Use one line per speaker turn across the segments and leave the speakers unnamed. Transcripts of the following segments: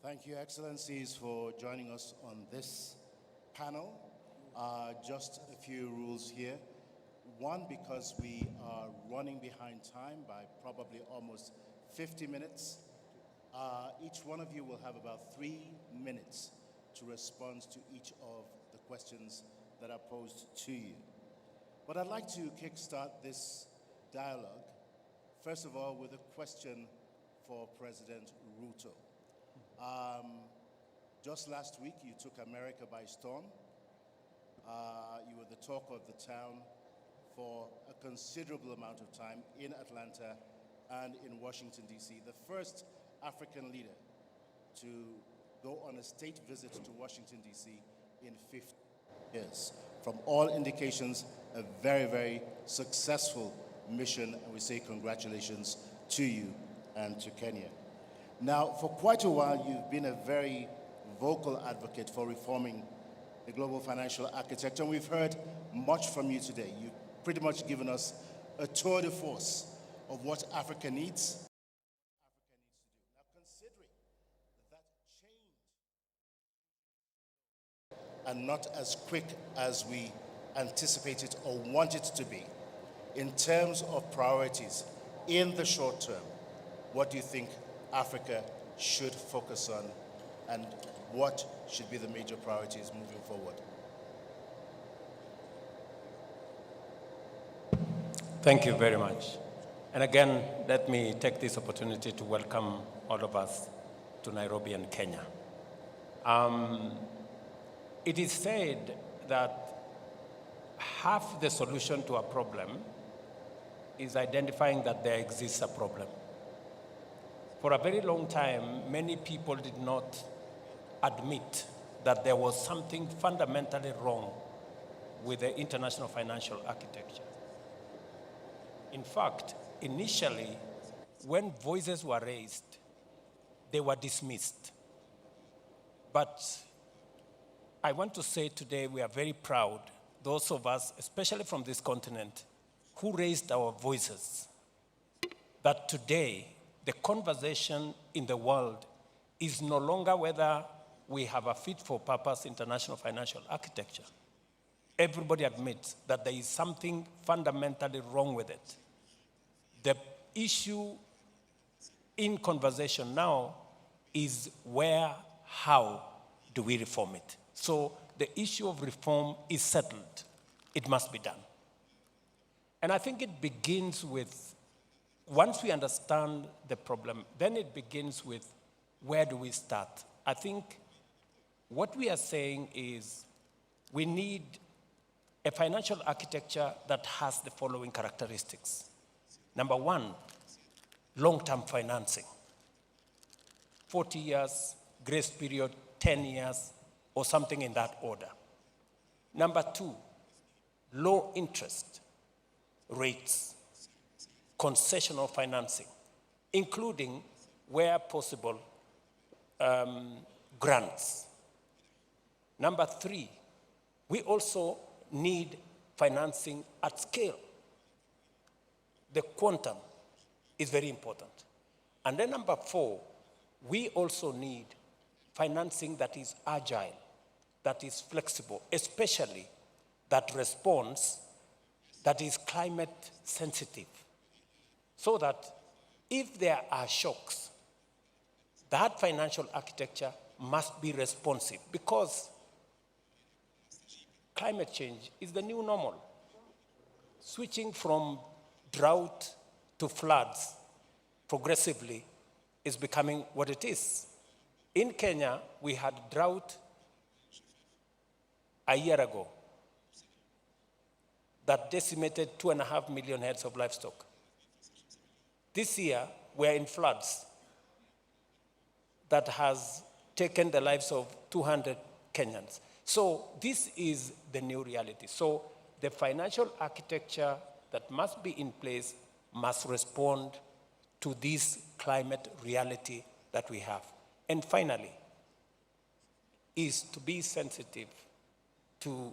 Thank you, Excellencies, for joining us on this panel. Just a few rules here. One, because we are running behind time by probably almost 50 minutes, each one of you will have about 3 minutes to respond to each of the questions that are posed to you. But I'd like to kickstart this dialogue, first of all, with a question for President Ruto. Just last week, you took America by storm. You were the talk of the town for a considerable amount of time in Atlanta and in Washington, D.C. The first African leader to go on a state visit to Washington, D.C. in 50 years. From all indications, a very, very successful mission, and we say congratulations to you and to Kenya. Now, for quite a while, you've been a very vocal advocate for reforming the global financial architecture, and we've heard much from you today. You've pretty much given us a tour de force of what Africa needs. Now, considering that change and not as quick as we anticipated or want it to be, in terms of priorities in the short term, what do you think Africa should focus on, and what should be the major priorities moving forward?
Thank you very much. And again, let me take this opportunity to welcome all of us to Nairobi and Kenya. It is said that half the solution to a problem is identifying that there exists a problem. For a very long time, many people did not admit that there was something fundamentally wrong with the international financial architecture. In fact, initially, when voices were raised, they were dismissed. But I want to say today we are very proud, those of us, especially from this continent, who raised our voices, that today the conversation in the world is no longer whether we have a fit-for-purpose international financial architecture. Everybody admits that there is something fundamentally wrong with it. The issue in conversation now is where, how do we reform it? So the issue of reform is settled. It must be done. And I think it begins with, once we understand the problem, then it begins with where do we start? I think what we are saying is we need a financial architecture that has the following characteristics. Number one, long-term financing. 40 years, grace period, 10 years, or something in that order. Number two, low interest rates, concessional financing, including, where possible, grants. Number three, we also need financing at scale. The quantum is very important. And then number four, we also need financing that is agile, that is flexible, especially that responds, that is climate sensitive. So that if there are shocks, that financial architecture must be responsive, because climate change is the new normal. Switching from drought to floods progressively is becoming what it is. In Kenya, we had drought a year ago that decimated 2.5 million heads of livestock. This year, we're in floods that has taken the lives of 200 Kenyans. So this is the new reality. So the financial architecture that must be in place must respond to this climate reality that we have. And finally, is to be sensitive to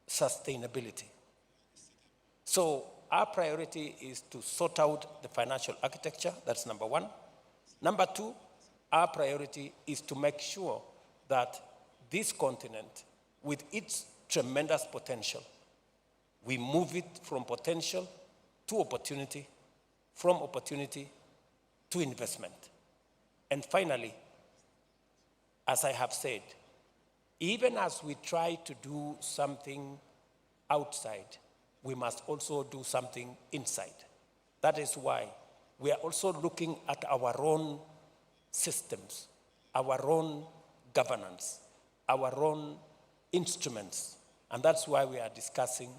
sustainability. So our priority is to sort out the financial architecture, that's number one. Number two, Our priority is to make sure that this continent, with its tremendous potential, we move it from potential to opportunity, from opportunity to investment. And finally, as I have said, even as we try to do something outside, we must also do something inside. That is why we are also looking at our own systems, our own governance, our own instruments. And that's why we are discussing,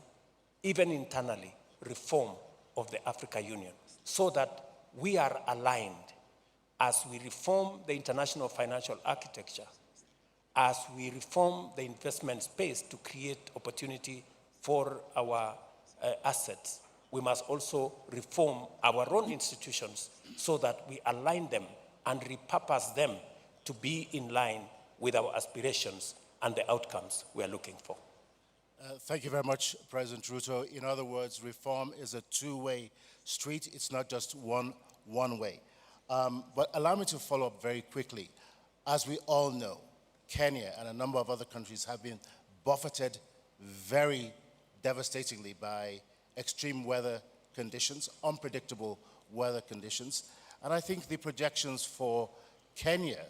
even internally, reform of the Africa Union, so that we are aligned as we reform the international financial architecture, as we reform the investment space to create opportunity for our assets. We must also reform our own institutions so that we align them and repurpose them to be in line with our aspirations and the outcomes we are looking for.
Thank you very much, President Ruto. In other words, reform is a two-way street. It's not just one way. But allow me to follow up very quickly. As we all know, Kenya and a number of other countries have been buffeted very devastatingly by extreme weather conditions, unpredictable weather conditions. And I think the projections for Kenya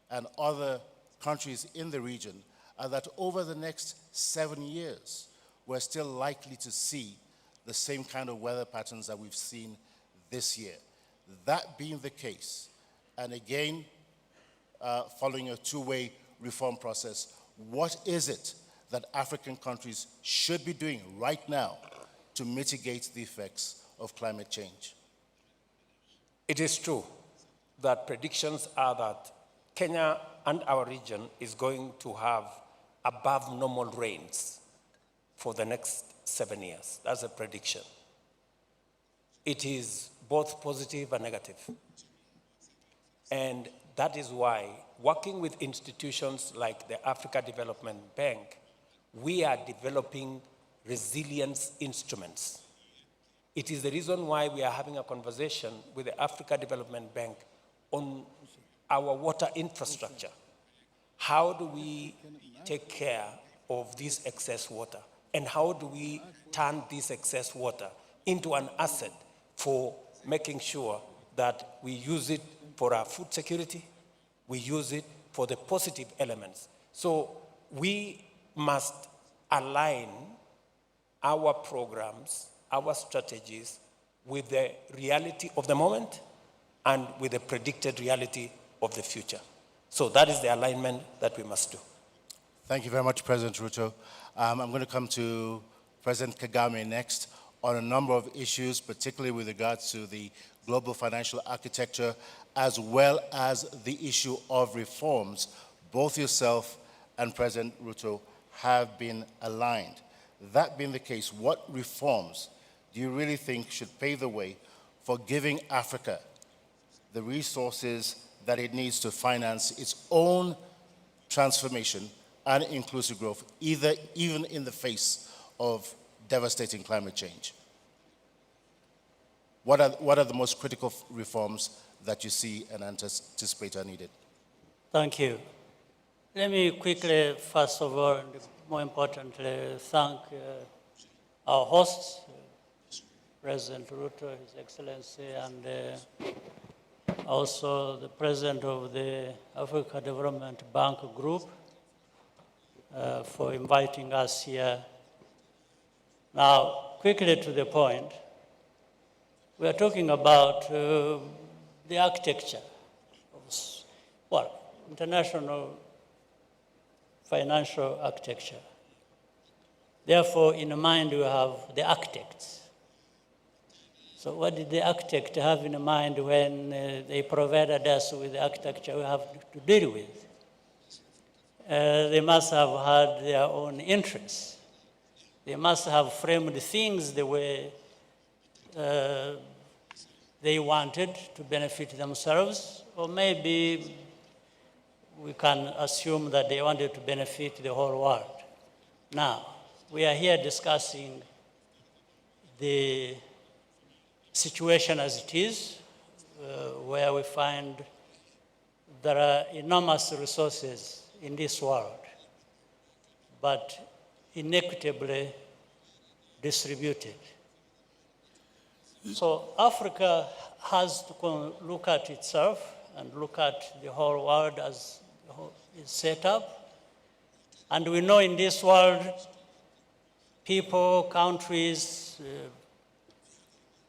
and other countries in the region are that over the next 7 years, we're still likely to see the same kind of weather patterns that we've seen this year. That being the case, and again, following a two-way reform process, what is it that African countries should be doing right now to mitigate the effects of climate change?
It is true that predictions are that Kenya and our region is going to have above normal rains for the next 7 years. That's a prediction. It is both positive and negative. And that is why, working with institutions like the Africa Development Bank, we are developing resilience instruments. It is the reason why we are having a conversation with the Africa Development Bank on our water infrastructure. How do we take care of this excess water? And how do we turn this excess water into an asset for making sure that we use it for our food security, we use it for the positive elements. So we must align our programs, our strategies with the reality of the moment and with the predicted reality of the future. So that is the alignment that we must do.
Thank you very much, President Ruto. I'm going to come to President Kagame next on a number of issues, particularly with regards to the global financial architecture, as well as the issue of reforms. Both yourself and President Ruto have been aligned. That being the case, what reforms do you really think should pave the way for giving Africa the resources that it needs to finance its own transformation and inclusive growth, even in the face of devastating climate change? What are the most critical reforms that you see and anticipate are needed?
Thank you. Let me quickly, first of all, and more importantly, thank our hosts, President Ruto, His Excellency, and also the President of the Africa Development Bank Group for inviting us here. Now, quickly to the point, we are talking about the architecture of, international financial architecture. Therefore, in mind, we have the architects. So what did the architect have in mind when they provided us with the architecture we have to deal with? They must have had their own interests. They must have framed things the way they wanted to benefit themselves, or maybe we can assume that they wanted to benefit the whole world. Now, we are here discussing the situation as it is, where we find there are enormous resources in this world, but inequitably distributed. So Africa has to look at itself and look at the whole world as it's set up. And we know in this world, people, countries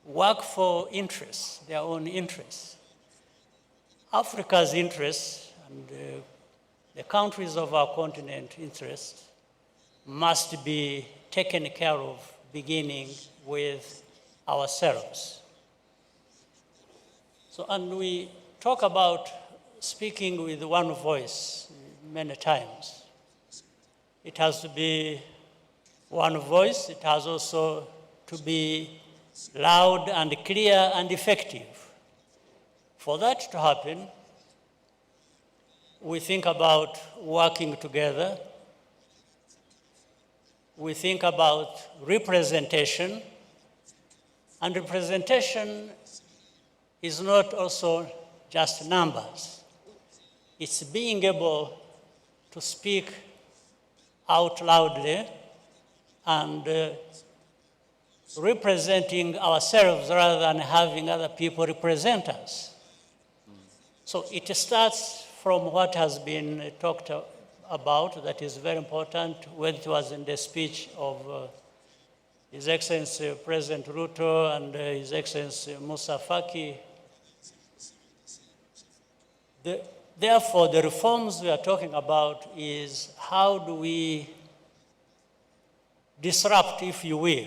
work for interests, their own interests. Africa's interests and the countries of our continent interests must be taken care of, beginning with ourselves. So, and we talk about speaking with one voice many times. It has to be one voice. It has also to be loud and clear and effective. For that to happen, we think about working together. We think about representation. And representation is not also just numbers. It's being able to speak out loudly and representing ourselves rather than having other people represent us. So it starts from what has been talked about, that is very important, whether it was in the speech of His Excellency President Ruto and His Excellency Musa Faki. Therefore, the reforms we are talking about is how do we disrupt, if you will,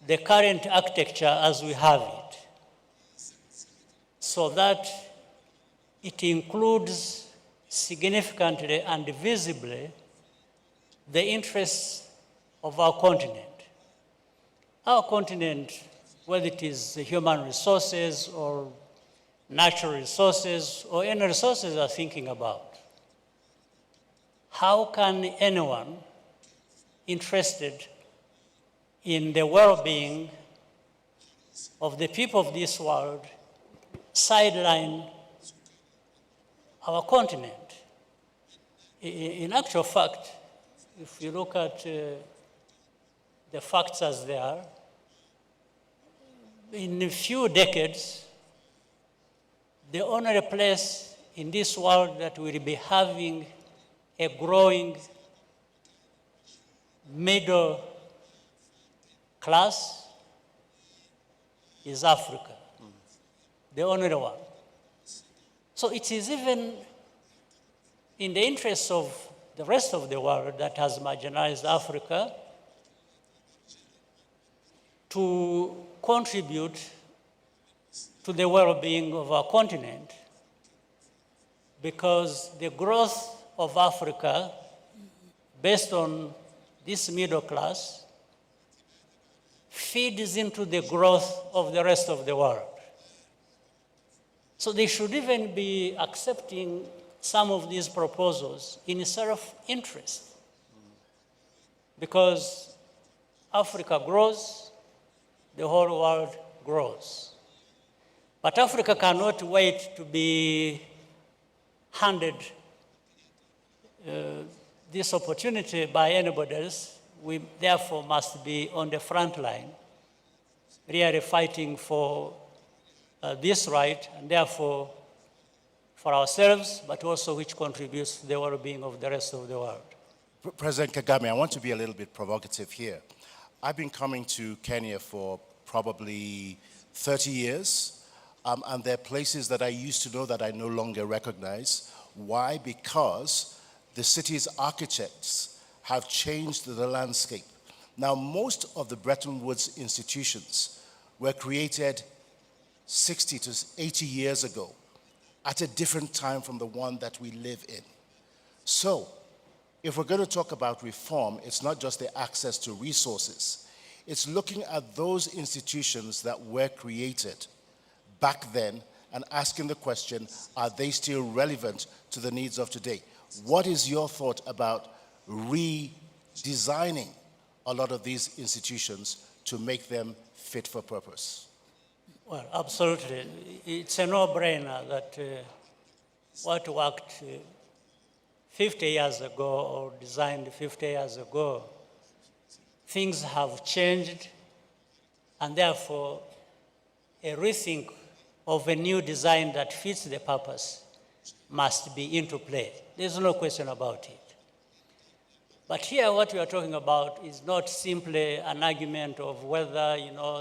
the current architecture as we have it, so that it includes significantly and visibly the interests of our continent. Our continent, whether it is human resources or natural resources or any resources we are thinking about, how can anyone interested in the well-being of the people of this world sideline our continent? In actual fact, if you look at the facts as they are, in a few decades, the only place in this world that will be having a growing middle class is Africa, the only one. So it is even in the interests of the rest of the world that has marginalized Africa to contribute to the well-being of our continent, because the growth of Africa, based on this middle class, feeds into the growth of the rest of the world. So they should even be accepting some of these proposals in self-interest, because Africa grows, the whole world grows. But Africa cannot wait to be handed this opportunity by anybody else. We therefore must be on the front line, really fighting for this right, and therefore for ourselves, but also which contributes to the well-being of the rest of the world.
President Kagame, I want to be a little bit provocative here. I've been coming to Kenya for probably 30 years. And there are places that I used to know that I no longer recognize. Why? Because the city's architects have changed the landscape. Now, most of the Bretton Woods institutions were created 60 to 80 years ago at a different time from the one that we live in. So, if we're going to talk about reform, it's not just the access to resources. It's looking at those institutions that were created back then and asking the question, are they still relevant to the needs of today? What is your thought about redesigning a lot of these institutions to make them fit for purpose?
Well, absolutely. It's a no-brainer that what worked 50 years ago or designed 50 years ago. Things have changed, and therefore a rethink of a new design that fits the purpose must be into play. There's no question about it. But here what we are talking about is not simply an argument of whether,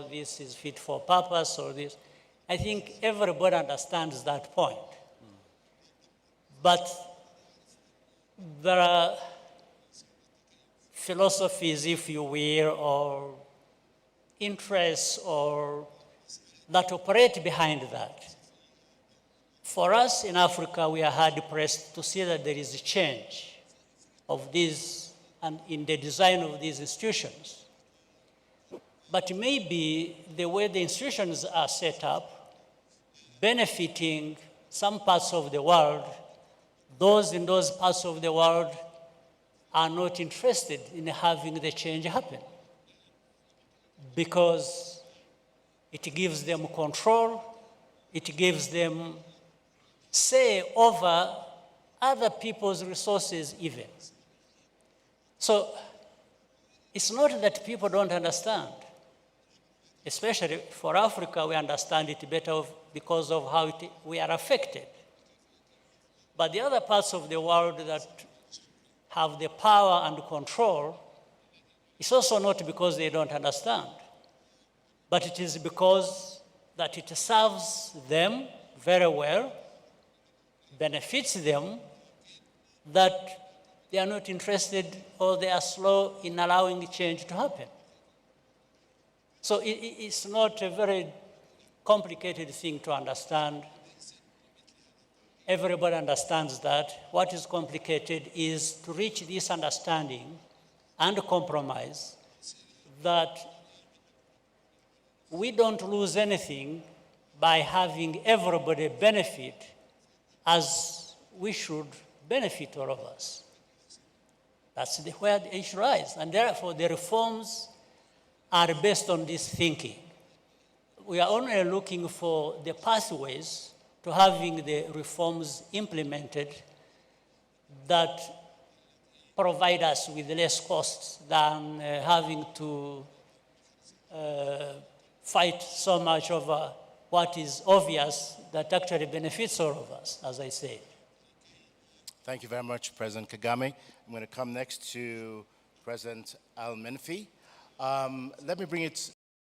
this is fit for purpose or this. I think everybody understands that point. But there are philosophies, if you will, or interests or that operate behind that. For us in Africa, we are hard pressed to see that there is a change of these and in the design of these institutions. But maybe the way the institutions are set up, benefiting some parts of the world, those in those parts of the world are not interested in having the change happen because it gives them control, it gives them say over other people's resources even. So it's not that people don't understand. Especially for Africa, we understand it better because of how we are affected. But the other parts of the world that have the power and control, it's also not because they don't understand, but it is because that it serves them very well, benefits them, that they are not interested or they are slow in allowing change to happen. So it's not a very complicated thing to understand. Everybody understands that. What is complicated is to reach this understanding and compromise that we don't lose anything by having everybody benefit as we should benefit all of us. That's where the issue lies. And therefore, the reforms are based on this thinking. We are only looking for the pathways to having the reforms implemented that provide us with less costs than having to fight so much over what is obvious that actually benefits all of us, as I said.
Thank you very much, President Kagame. I'm going to come next to President Al-Menfi. Let me bring it